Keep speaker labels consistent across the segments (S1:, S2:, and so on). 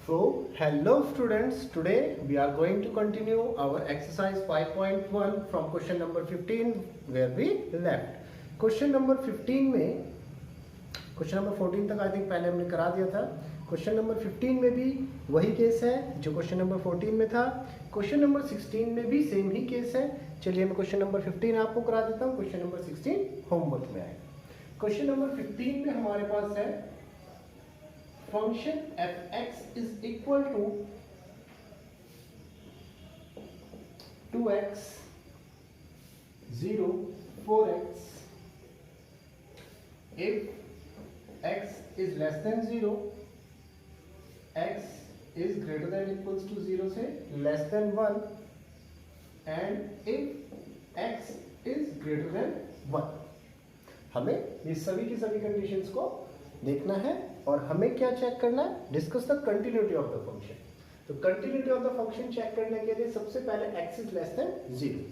S1: So, hello students, today we are going to continue our exercise 5.1 from question number 15 where we left. Question number 15 में question number 14 तक I think पहले हमने करा दिया था. Question number 15 में भी वही केस है जो क्वेश्चन नंबर 14 में था. क्वेश्चन नंबर 16 में भी सेम ही केस है. चलिए मैं क्वेश्चन नंबर 15 आपको करा देता हूँ. क्वेश्चन नंबर 16 होमवर्क में आएगा. क्वेश्चन नंबर 15 में हमारे पास है function f(x) is equal to 2x 0 4x if x is less than 0, x is greater than equals to 0 से less than 1 and if x is greater than 1. हमें ये सभी की सभी कंडीशंस को देखना है और हमें क्या चेक करना है, discuss the continuity of the function. तो continuity of the function check करने के लिए सबसे पहले x इज लेस देन 0.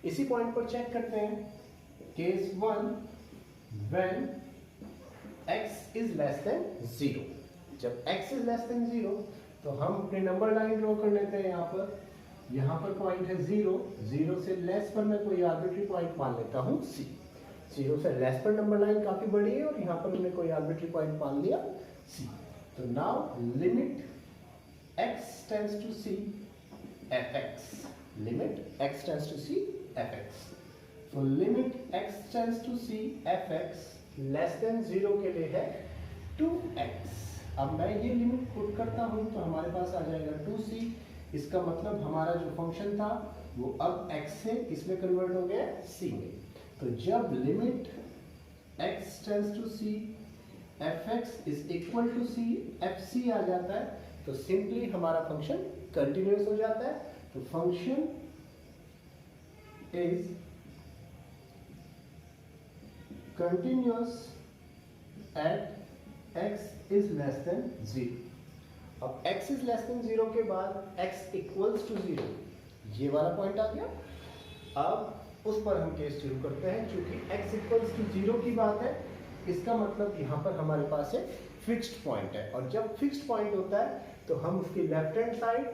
S1: इसी पॉइंट पर चेक करते हैं. Case 1 when x is less than 0. जब x इज लेस देन 0 तो हम अपनी नंबर लाइन ड्रॉ कर लेते हैं. यहाँ पर पॉइंट है 0. 0 से लेस पर मैं कोई आर्बिट्री पॉइंट मान लेता हूँ c. 0 से लेस पर नंबर लाइन काफी बड़ी है और यहाँ पर हमने कोई आर्बिट्री पॉइंट मान लिया c. तो now limit x tends to c fx. Limit x tends to c fx. तो limit x tends to c fx less than 0 के लिए है 2x. अब मैं ये लिमिट पुट करता हूँ तो हमारे पास आ जाएगा 2c. इसका मतलब हमारा जो फंक्शन था वो अब x से किसमें कन्वर्ट हो गया, c में. तो जब limit x tends to c fx is equal to c fc आ जाता है तो सिंपली हमारा फंक्शन कंटिन्यूअस हो जाता है. तो function is continuous at x is less than 0. अब x इज लेस देन 0 के बाद x इक्वल्स टू 0 ये वाला पॉइंट आ गया. अब उस पर हम केस शुरू करते हैं. क्योंकि x इक्वल्स टू 0 की बात है इसका मतलब यहाँ पर हमारे पास एक फिक्स्ड पॉइंट है और जब फिक्स्ड पॉइंट होता है तो हम उसकी left hand side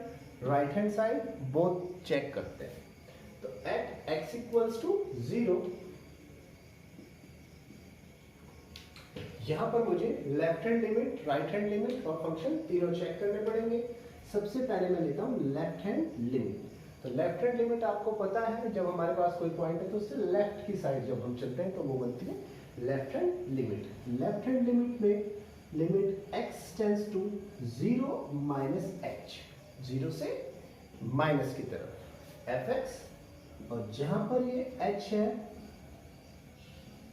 S1: right hand side both check करते हैं. तो एट x इक्वल्स टू 0 यहाँ पर मुझे left hand limit right hand limit और फंक्शन तीनों चेक करने पड़ेंगे. सबसे पहले मैं लेता हूँ लेफ्ट हैंड लिमिट. तो लेफ्ट हैंड लिमिट आपको पता है जब हमारे पास कोई पॉइंट है तो उससे लेफ्ट की साइड जब हम चलते हैं तो वो बनती है left hand limit. Left hand limit में limit x tends to 0 minus h. 0 से माइनस की तरफ fx और जहां पर ये h है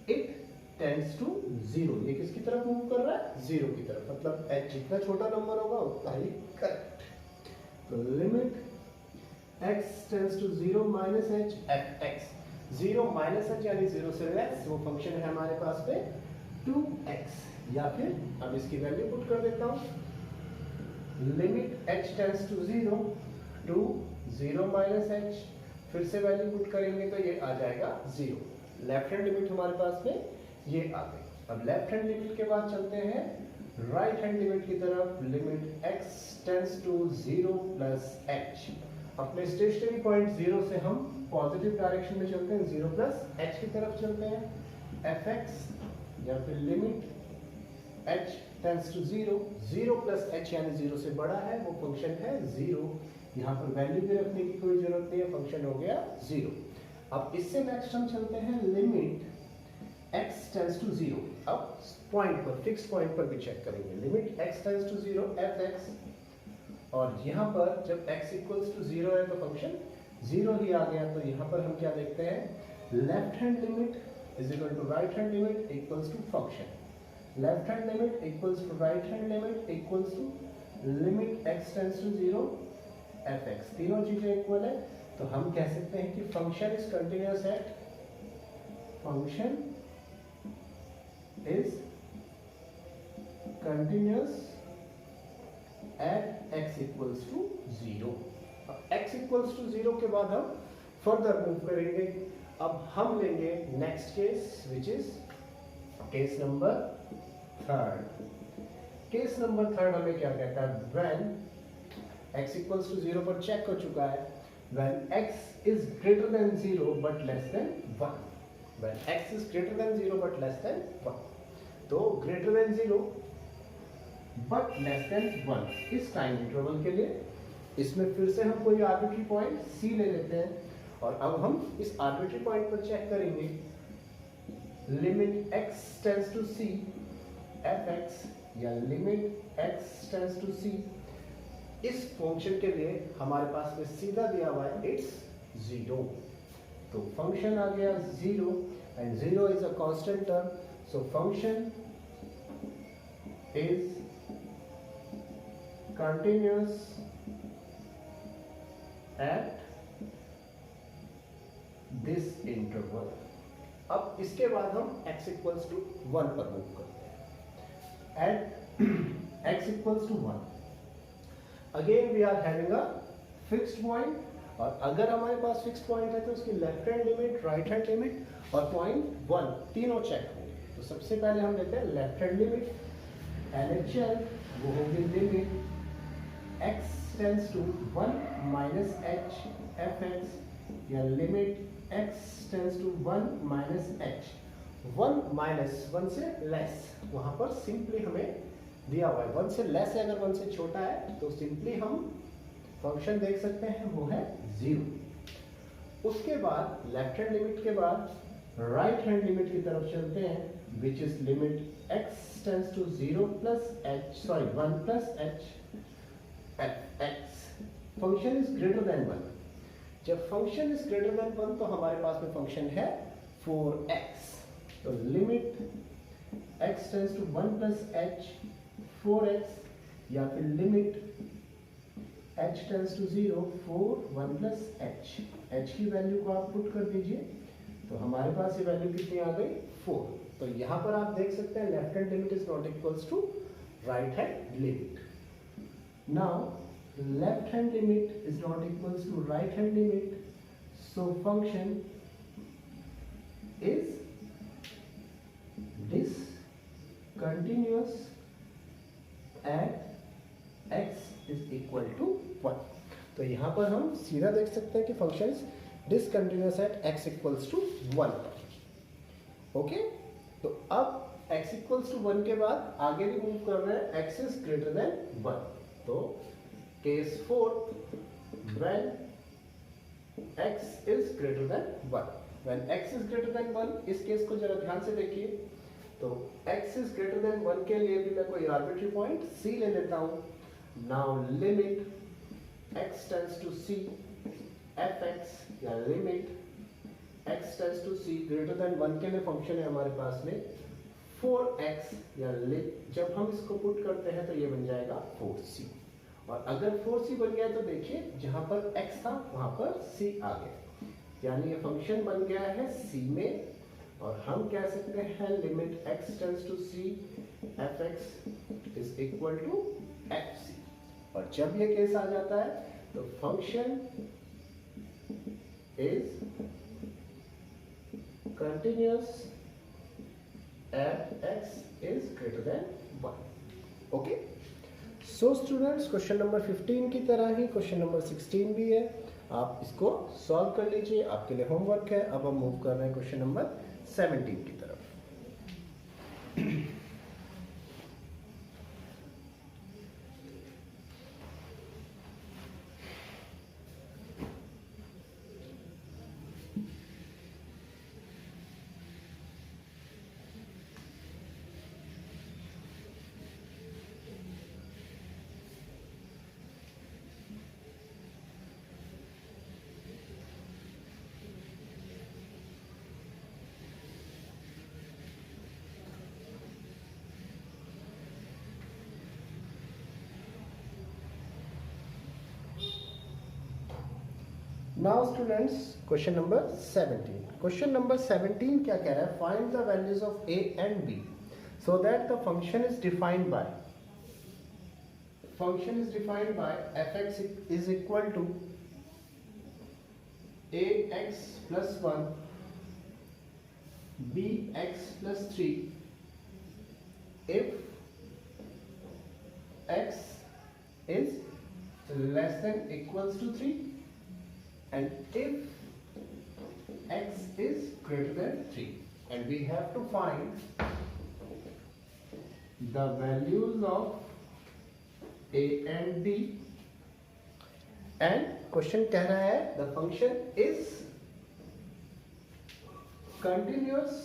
S1: इट टेंड्स टू 0. ये किसकी तरफ मूव कर रहा है, 0 की तरफ. मतलब h जितना छोटा नंबर होगा उतना ही करेक्ट. तो limit x tends to 0 minus h fx. 0 minus h यानी 0 से लेस वो फंक्शन है हमारे पास पे 2x. या फिर अब इसकी वैल्यू पुट कर देता हूँ. Limit h tends to 0 to 0 minus h. फिर से वैल्यू पुट करेंगे तो ये आ जाएगा 0. लेफ्ट हैंड लिमिट हमारे पास में ये आ गई. अब लेफ्ट हैंड लिमिट के बाद चलते हैं राइट हैंड लिमिट की तरफ. Limit x tends to 0 plus h. अपने स्टेशनरी पॉइंट 0 से हम पॉजिटिव डायरेक्शन में चलते हैं, 0 प्लस h की तरफ चलते हैं. fx या फिर limit h tends to 0. 0 plus h यानी 0 से बड़ा है वो फंक्शन है 0. यहाँ पर वैल्यू भी रखने की कोई जरूरत नहीं है, फंक्शन हो गया 0. अब इससे नेक्स्ट हम चलते हैं लिमिट x टेंड्स टू 0. अब पॉइंट पर फिक्स पॉइंट पर भी चेक करेंगे. Limit x tends to 0 fx और यहाँ पर जब x इक्वल्स टू 0 है तो फंक्शन 0 ही आ गया. तो यहाँ पर हम क्या देखते हैं, left hand limit is equal to right hand limit equals to function. Left hand limit equals to right hand limit equals to limit x tends to 0 fx. तीनों चीजें इक्वल है तो हम कह सकते हैं कि function is continuous eight function is continuous at x equals to 0. अब x equals to 0 के बाद हम फर्दर मूव करेंगे. अब हम लेंगे next case which is case number 3. Case number 3 हमें क्या कहता है, व्हेन x इक्वल्स टू 0 पर चेक कर चुका है। when x is greater than 0 but less than 1, when x is greater than 0 but less than 1, तो greater than 0 but less than 1 इस टाइम इंटरवल के लिए इसमें फिर से हम कोई आर्बिट्री पॉइंट c ले लेते हैं और अब हम इस आर्बिट्री पॉइंट पर चेक करेंगे limit x tends to c fx या limit x tends to c। इस फंक्शन के लिए हमारे पास में सीधा दिया हुआ है इट्स 0, तो फंक्शन आ गया 0 and 0 is a constant term, so function is continuous at this interval. अब इसके बाद हम x इक्वल्स टू 1 पर मूव करते हैं। At x equals to 1 again we are having a fixed point, और अगर हमारे पास फिक्स्ड पॉइंट है तो उसकी left hand limit, right hand limit और पॉइंट 1 तीनों चेक होंगे। तो सबसे पहले हम लेते हैं लेफ्ट हैंड लिमिट LHL, वो होगी limit x tends to 1 minus h fx या limit x tends to 1 minus h। 1 minus 1 से लेस, वहां पर सिंपली हमें दिया हुआ है 1 से लेस है, अगर 1 से छोटा है तो सिंपली हम फंक्शन देख सकते हैं वो है 0। उसके बाद लेफ्ट हैंड लिमिट के बाद राइट हैंड लिमिट की तरफ चलते हैं which is limit x tends to 0 plus h 1 plus h x। Function is greater than 1। जब फंक्शन इज ग्रेटर देन 1 तो हमारे पास में फंक्शन है 4x, तो limit x tends to 1 plus h 4x या फिर limit h tends to 0 4 1 plus h की value को आप पुट कर दीजिए तो हमारे पास ये वैल्यू कितनी आ गई 4। तो यहाँ पर आप देख सकते हैं left hand limit is not equals to right hand limit. Now left hand limit is not equals to right hand limit, so function is discontinuous at x is equal to 1। तो यहाँ पर हम सीधा देख सकते हैं कि function discontinuous at x equals to 1। Okay, तो अब x इक्वल्स टू 1 के बाद आगे भी मूव कर रहे हैं x इज ग्रेटर देन 1। तो case 4 when x is greater than 1, when x is greater than 1 इस केस को जरा ध्यान से देखिए। तो x is greater than 1 के लिए भी मैं कोई आर्बिट्री पॉइंट c ले लेता हूं। Now limit x tends to c fx या limit x tends to c greater than 1 के लिए फंक्शन है हमारे पास में 4x या जब हम इसको पुट करते हैं तो ये बन जाएगा 4c, और अगर 4c बन गया तो देखिए जहां पर x था वहां पर c आ गया, यानी ये फंक्शन बन गया है c में, और हम कह सकते हैं limit x tends to c fx is equal to fc। और जब ये केस आ जाता है तो function is continuous at x is greater than 1। Okay, so students question number 15 की तरह ही क्वेश्चन नंबर 16 भी है, आप इसको सॉल्व कर लीजिए, आपके लिए होमवर्क है। अब हम मूव कर रहे हैं क्वेश्चन नंबर 17 की तरफ। Now students question number 17। Question number 17 क्या कह रहा है, find the values of a and b so that the function is defined by fx is equal to ax plus 1 bx plus 3 if x is less than equals to 3 and if x is greater than 3 and we have to find the values of a and b and question कह रहा है the function is continuous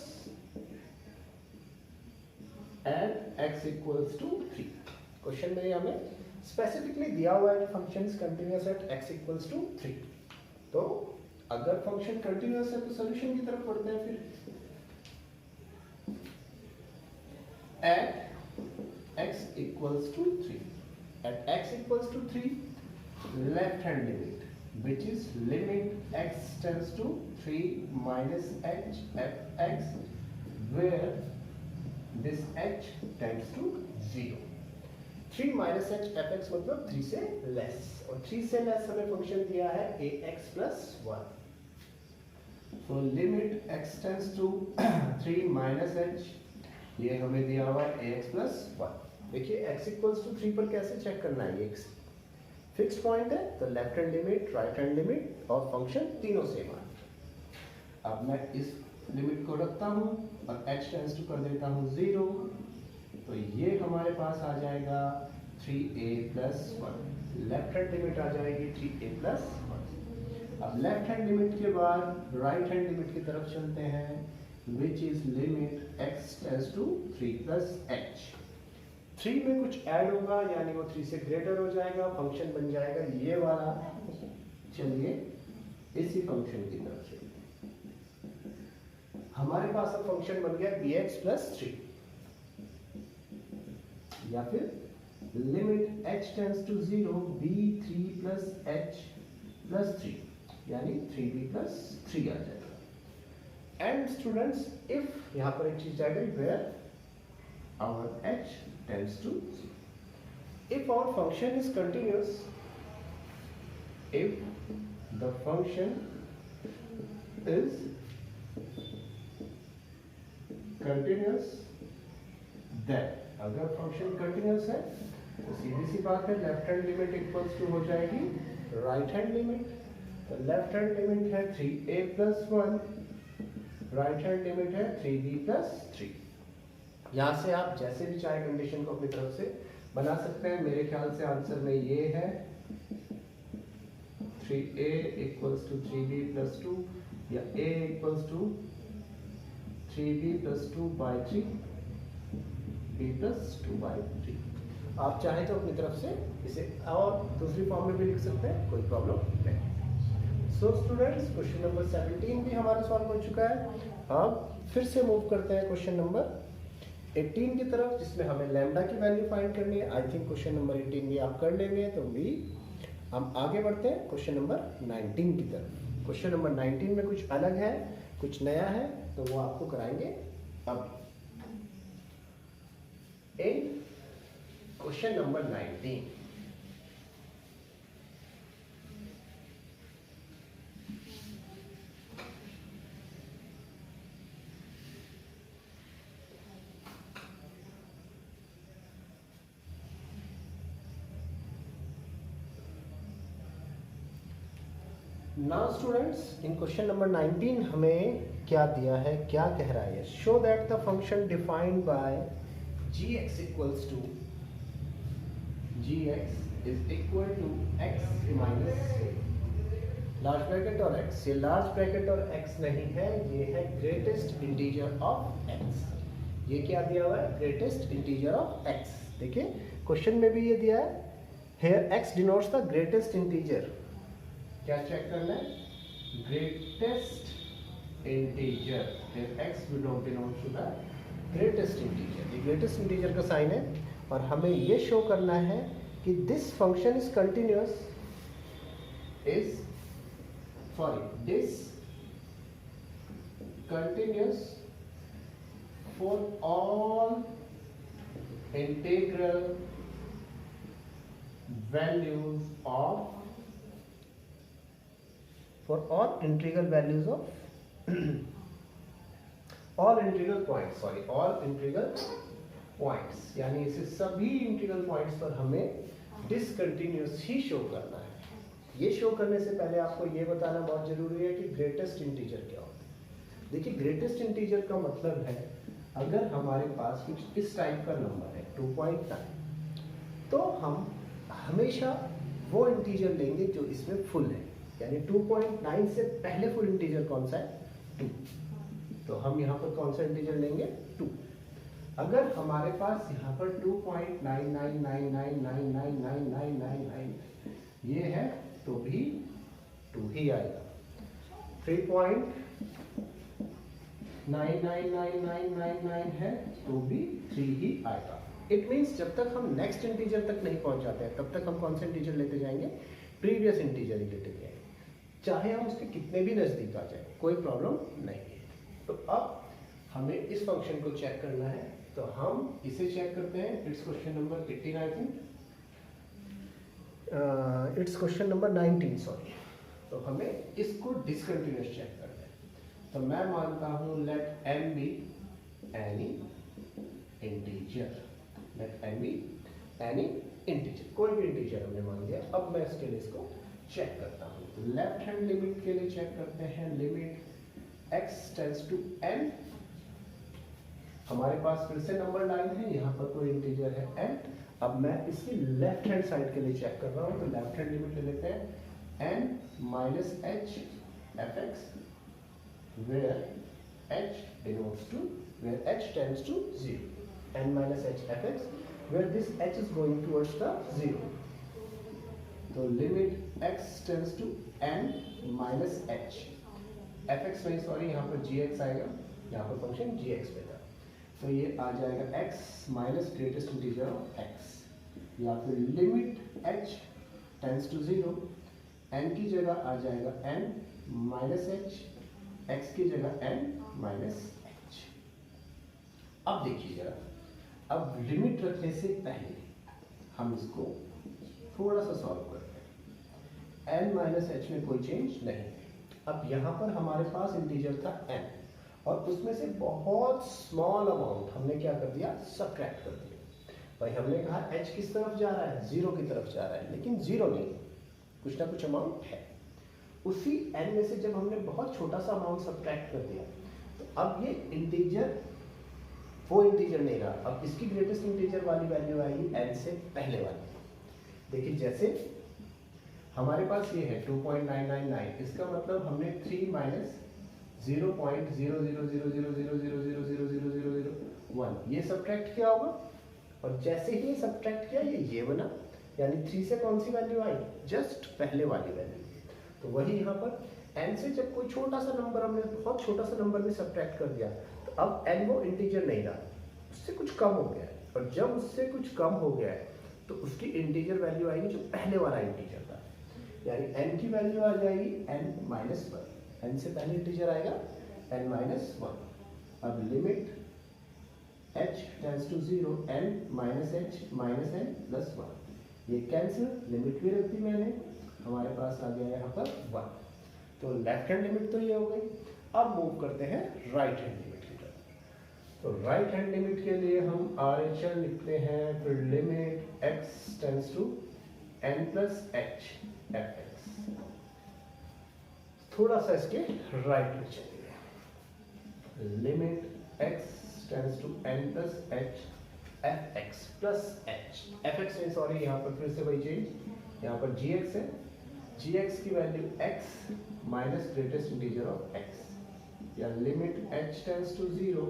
S1: at x equals to 3। Question में हमें specifically दिया हुआ है कि function is continuous at x equals to 3। तो अगर फंक्शन कंटिन्यूअस है तो सॉल्यूशन की तरफ बढ़ते हैं। फिर at x equals to 3, at x equals to 3 left hand limit which is limit x tends to 3 minus h f x where this h tends to 0। 3 minus h f x मतलब 3 से less, और 3 से less हमें function दिया है a x plus 1। तो limit x tends to 3 minus h, ये हमें दिया हुआ है a x plus 1। देखिए x equals to 3 पर कैसे चेक करना है, ये फिक्स्ड पॉइंट है तो left hand limit, right hand limit और फंक्शन तीनों सेम है। अब मैं इस लिमिट को रखता हूँ और h टेंड्स टू कर देता हूँ 0, तो ये हमारे पास आ जाएगा 3a plus 1। Left hand limit आ जाएगी 3a plus 1। अब लेफ्ट हैंड लिमिट के बाद राइट हैंड लिमिट की तरफ चलते हैं which is limit x tends to 3 plus h। 3 में कुछ ऐड होगा यानी वो 3 से ग्रेटर हो जाएगा, फंक्शन बन जाएगा ये वाला। चलिए इसी फंक्शन की तरफ से हमारे पास अब फंक्शन बन गया bx plus 3, या फिर limit h tends to 0 b3 plus h plus 3 यानी 3b plus 3 आ जाएगा। एंड स्टूडेंट्स इफ यहाँ पर एक चीज आ गई where our h tends to 0। If our function is continuous, if the function is continuous, then अगर फंक्शन कंटिन्यूस है तो सीधी सी बात है left hand limit equals to हो जाएगी राइट हैंड लिमिट। तो लेफ्ट हैंड लिमिट है 3a plus 1, right hand limit है 3b plus 3। यहाँ से आप जैसे भी चाहे कंडीशन को अपनी तरफ से बना सकते हैं। मेरे ख्याल से आंसर में ये है 3a equals to 3b plus 2 या a equals to 3b plus 2 by 3 b plus 2 by 3। आप चाहें तो अपनी तरफ से इसे और दूसरी फॉर्म में भी लिख सकते हैं, कोई प्रॉब्लम नहीं। सो स्टूडेंट्स क्वेश्चन नंबर 17 भी हमारा सॉल्व हो चुका है। अब फिर से मूव करते हैं क्वेश्चन नंबर 18 की तरफ, जिसमें हमें लैम्डा की वैल्यू फाइंड करनी है। आई थिंक क्वेश्चन नंबर 18 भी आप कर लेंगे, तो भी हम आगे बढ़ते हैं क्वेश्चन नंबर 19 की तरफ। क्वेश्चन नंबर 19 में कुछ अलग है, कुछ नया है, तो वो आपको कराएंगे अब। In question number 19 now students in question number 19 हमें क्या दिया है, क्या कह रहा है। Show that the function defined by gx equals to gx is equal to x minus large bracket और x। ये लार्ज ब्रैकेट और x नहीं है, ये है ग्रेटेस्ट इंटीजर ऑफ x। ये क्या दिया हुआ है, ग्रेटेस्ट इंटीजर ऑफ x। देखिए क्वेश्चन में भी ये दिया है, here x denotes the greatest integer। क्या चेक करना है, ग्रेटेस्ट इंटीजर, फिर x belong to the greatest integer. ये ग्रेटेस्ट इंटीजर का साइन है और हमें ये शो करना है कि this function is continuous this continuous for all integral values of for all integral values of all integral points, यानी इसे सभी इंटीग्रल पॉइंट्स पर हमें डिसकंटिन्यूअस ही शो करना है। ये शो करने से पहले आपको ये बताना बहुत जरूरी है कि ग्रेटेस्ट इंटीजर क्या होता है। देखिए ग्रेटेस्ट इंटीजर का मतलब है अगर हमारे पास कुछ इस टाइप का नंबर है 2.9, तो हम हमेशा वो इंटीजर लेंगे जो इसमें फुल है, यानी 2.9 से पहले फुल इंटीजर कौन सा है 2, तो हम यहाँ पर कौन सा इंटीजर लेंगे 2। अगर हमारे पास यहाँ पर 2.9999999999 ये है तो भी 2 ही आएगा, 3.999999 है तो भी 3 ही आएगा। इट मीन्स जब तक हम नेक्स्ट इंटीजर तक नहीं पहुंच जाते हैं तब तक हम कौन सा इंटीजर लेते जाएंगे, प्रीवियस इंटीजर ही लेते जाएंगे, चाहे हम उसके कितने भी नजदीक आ जाए, कोई प्रॉब्लम नहीं है। तो अब हमें इस फंक्शन को चेक करना है, तो हम इसे चेक करते हैं। It's question number 18 I think, it's question number 19 sorry. तो हमें इसको डिसकंटिन्यूअस चेक करना है। तो मैं मानता हूं let m be any integer, let m be any integer, कोई भी इंटीजर हमने मान लिया। अब मैं इसके लिए इसको चेक करता हूं। लेफ्ट हैंड लिमिट के लिए चेक करते हैं, limit x tends to n, हमारे पास फिर से नंबर लाइन है, यहाँ पर कोई इंटीजर है n। अब मैं इसकी लेफ्ट हैंड साइड के लिए चेक कर रहा हूँ, तो लेफ्ट हैंड लिमिट ले लेते हैं n minus h fx where h denotes to, where h tends to 0, n minus h fx where this h is going towards the 0। तो limit x tends to n minus h fx नहीं sorry यहाँ पर gx आएगा, यहाँ पर function gx पे था, तो ये आ जाएगा x minus greatest integer of x, या फिर limit h tends to 0, n की जगह आ जाएगा n माइनस h, x की जगह n माइनस h। अब देखिए जरा, अब लिमिट रखने से पहले हम इसको थोड़ा सा सॉल्व करते हैं। n माइनस h में कोई चेंज नहीं है। अब यहाँ पर हमारे पास इंटीजर था n, और उसमें से बहुत स्मॉल अमाउंट हमने क्या कर दिया, सबट्रैक्ट कर दिया। भाई हमने कहा h किस तरफ जा रहा है, 0 की तरफ जा रहा है, लेकिन 0 नहीं, कुछ ना कुछ अमाउंट है। उसी n में से जब हमने बहुत छोटा सा अमाउंट सबट्रैक्ट कर दिया, तो अब ये इंटीजर वो इंटीजर नहीं रहा, अब इसकी ग्रेटेस्ट इंटीजर वाली वैल्यू आएगी n से पहले वाली। देखिए जैसे हमारे पास ये है 2.999, इसका मतलब हमने 3 माइनस 0.00000000000001 ये सबट्रैक्ट किया होगा, और जैसे ही ये सबट्रैक्ट किया ये बना, यानी 3 से कौन सी वैल्यू आई, जस्ट पहले वाली वैल्यू। तो वही यहाँ पर n से जब कोई छोटा सा नंबर हमने बहुत छोटा सा नंबर में सबट्रैक्ट कर दिया, तो अब n वो इंटीजर नहीं रहा, उससे कुछ कम हो गया है, और जब उससे कुछ कम हो गया है तो उसकी इंटीजर वैल्यू आएगी जो पहले वाला इंटीजर था, यानी n की वैल्यू आ जाएगी n माइनस 1, n से पहले इंटीजर आएगा n माइनस 1। अब limit h tends to 0, n minus h minus n plus 1, ये कैंसिल, लिमिट भी रख दी मैंने, हमारे पास आ गया यहाँ पर 1। तो लेफ्ट हैंड लिमिट तो ये हो गई। अब मूव करते हैं राइट हैंड लिमिट की तरफ। तो राइट हैंड लिमिट के लिए हम RHL लिखते हैं, फिर limit x tends to n plus h fx, थोड़ा सा इसके राइट में चलिए, limit x tends to n plus h fx plus h, fx नहीं सॉरी यहाँ पर फिर से वही चेंज, यहाँ पर gx है, gx की value x minus greatest integer of x, या limit h tends to 0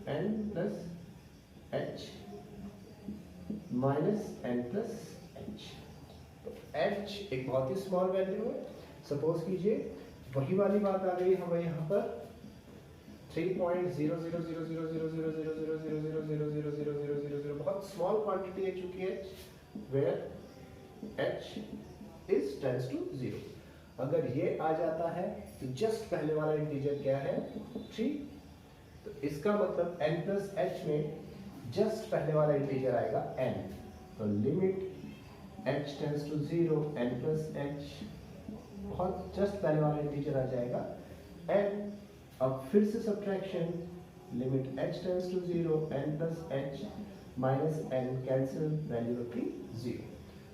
S1: n plus h minus n plus h। तो h एक बहुत ही स्मॉल वैल्यू है, सपोज कीजिए वही वाली बात आ गई हमें यहाँ पर 3.0000000000000000 बहुत स्मॉल क्वांटिटी है चूंकि h, where h is tends to 0। अगर ये आ जाता है तो जस्ट पहले वाला इंटीजर क्या है 3, तो इसका मतलब n प्लस h में जस्ट पहले वाला इंटीजर आएगा n, तो limit h tends to 0 n plus h, बहुत जस्ट पहले वाला इंटीजर आ जाएगा n। अब फिर से subtraction, limit h tends to 0 n plus h minus n, cancel, value रखी 0।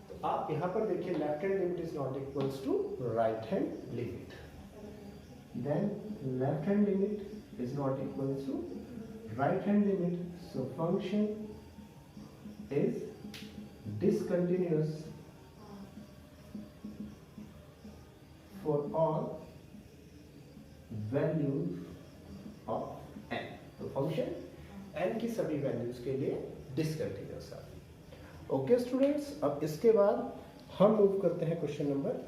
S1: तो आप यहाँ पर देखिए left hand limit is not equals to right hand limit, then left hand limit is not equals to right hand limit, so function is discontinuous for all values of n. तो function n की सभी values के लिए discontinuous है। Okay students, अब इसके बाद हम मूव करते हैं क्वेश्चन नंबर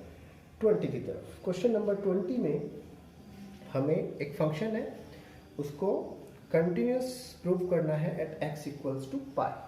S1: 20 की तरफ। क्वेश्चन नंबर 20 में हमें एक फंक्शन है, उसको कंटिन्यूअस प्रूव करना है at x equals to pi.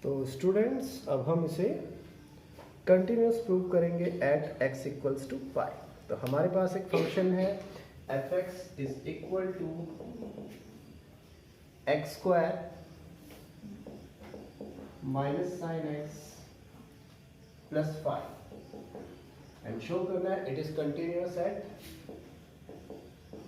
S1: तो स्टूडेंट्स अब हम इसे कंटिन्यूअस प्रूव करेंगे at x equals to pi. तो हमारे पास एक फंक्शन है fx is equal to x square minus sine x plus five and show करना है it is continuous at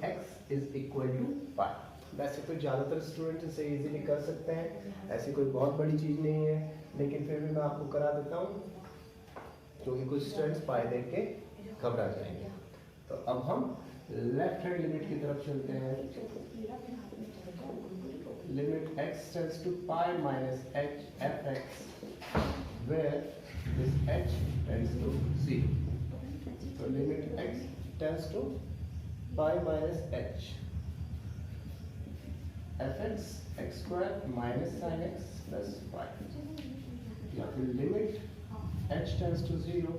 S1: x is equal to pi. वैसे तो ज़्यादातर स्टूडेंट इसे इजीली कर सकते हैं, ऐसी कोई बहुत बड़ी चीज़ नहीं है, लेकिन फिर भी मैं आपको करा देता हूँ क्योंकि कुछ स्टूडेंट्स पाई देख के घबरा जाएंगे। तो अब हम लेफ्ट हैंड लिमिट की तरफ चलते हैं। Limit x tends to pi minus h fx where this h tends to 0। तो limit x tends to pi minus h fx x square minus sine x plus five, या फिर limit h tends to 0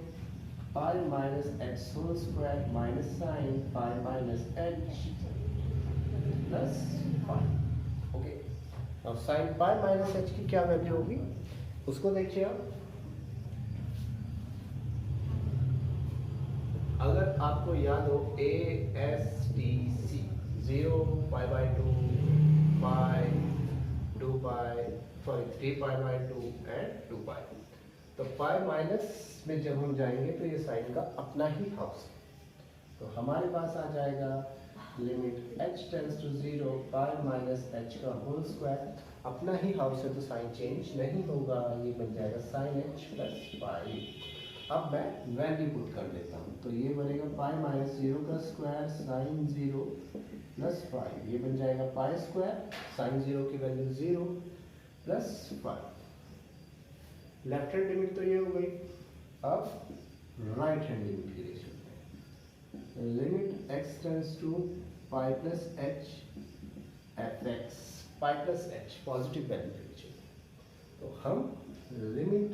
S1: pi minus x whole square minus sine pi minus h plus five. Okay, अब sine pi minus h की क्या value होगी उसको देखिए आप। अगर आपको याद हो a s t c 0 pi by 2 pi 2 pi sorry 3 pi by 2 and 2 पाई, तो पाई माइनस में जब हम जाएंगे तो ये साइन का अपना ही हाउस है। तो हमारे पास आ जाएगा limit h tends to 0 pi minus h का होल स्क्वायर, अपना ही हाउस है तो साइन चेंज नहीं होगा, ये बन जाएगा साइन h प्लस पाई। अब मैं वैल्यू पुट कर देता हूँ, तो ये बनेगा पाई माइनस 0 का स्क्वायर साइन 0 प्लस फाइव, ये बन जाएगा पाई स्क्वायर साइन 0 की value 0 plus five. Left hand limit तो ये हो गई। अब राइट हैंड लिमिट के लिए चलते हैं। Limit x tends to pi plus h fx, pi plus h positive value के लिए चाहिए, तो हम limit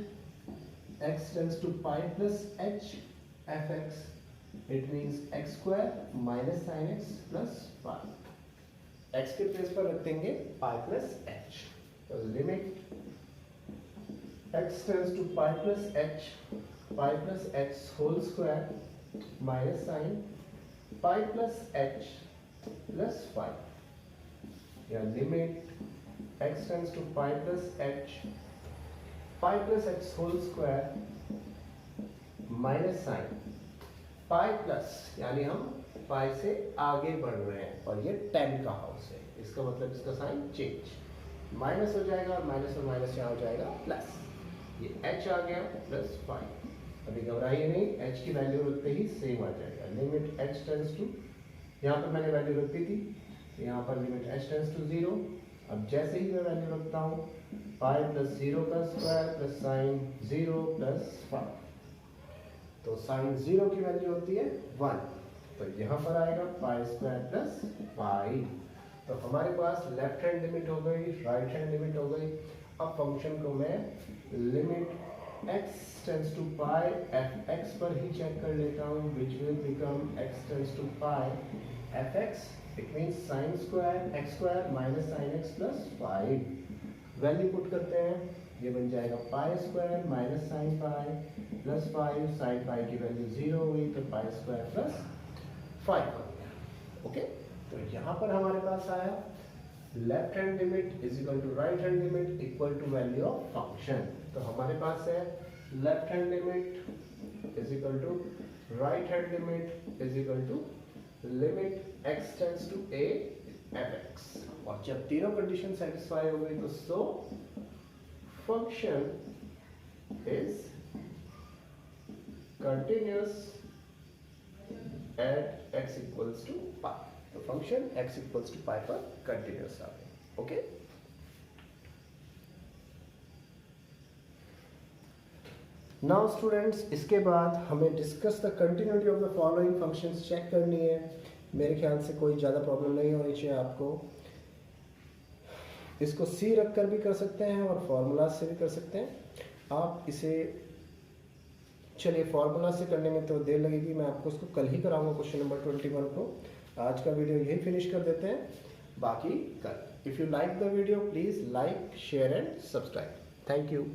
S1: x tends to pi plus h fx, it means x square minus sine x plus five, x के place पर रख देंगे pi plus h। तो limit x tends to pi plus h pi plus h whole square minus sine pi plus h plus five, या limit x tends to pi plus h pi plus h whole square minus sine pi plus, यानी हम पाई से आगे बढ़ रहे हैं और ये 10 का हाउस है, इसका मतलब इसका साइन चेंज, माइनस हो जाएगा और माइनस यहाँ हो जाएगा प्लस, ये h आ गया प्लस 5। अभी घबराइए नहीं, h की वैल्यू रखते ही सेम आ जाएगा। लिमिट h टेंड्स टू, यहाँ पर मैंने वैल्यू रखी थी, यहाँ पर लिमिट h टेंड्स टू 0। अब जैसे ही मैं वैल्यू रखता हूँ पाई प्लस 0 का स्क्वायर प्लस साइन 0 प्लस 5, तो साइन 0 की वैल्यू होती है 1, तो यहाँ पर आएगा पाई स्क्वायर प्लस पाई। तो हमारे पास लेफ्ट हैंड लिमिट हो गई, राइट हैंड लिमिट हो गई। अब फंक्शन को मैं limit x tends to pi F X पर ही चेक कर लेता हूँ, which will become x tends to pi F X, it means sine square X square minus sine X plus 5। Value put करते हैं, ये बन जाएगा pi square minus sine pi plus 5, sine pi की वैल्यू 0 हुई तो पाई स्क्वायर प्लस 5 बन गया। ओके, तो यहाँ पर हमारे पास आया left hand limit is equal to right hand limit equal to value of function. तो हमारे पास है left hand limit is equal to right hand limit is equal to limit x tends to a fx, और जब तीनों condition satisfy हो गई तो so function is continuous at x equals to pi. तो function x equals to pi पर continuous आ गया। Okay, now students, इसके बाद हमें discuss the continuity of the following functions check करनी है। मेरे ख्याल से कोई ज़्यादा प्रॉब्लम नहीं होनी चाहिए आपको। इसको सी रख कर भी कर सकते हैं और फार्मूला से भी कर सकते हैं आप इसे। चलिए फार्मूला से करने में तो देर लगेगी, मैं आपको इसको कल ही कराऊंगा क्वेश्चन नंबर 21 को। आज का वीडियो यही फिनिश कर देते हैं, बाकी कल। If you like the video please like share and subscribe. Thank you.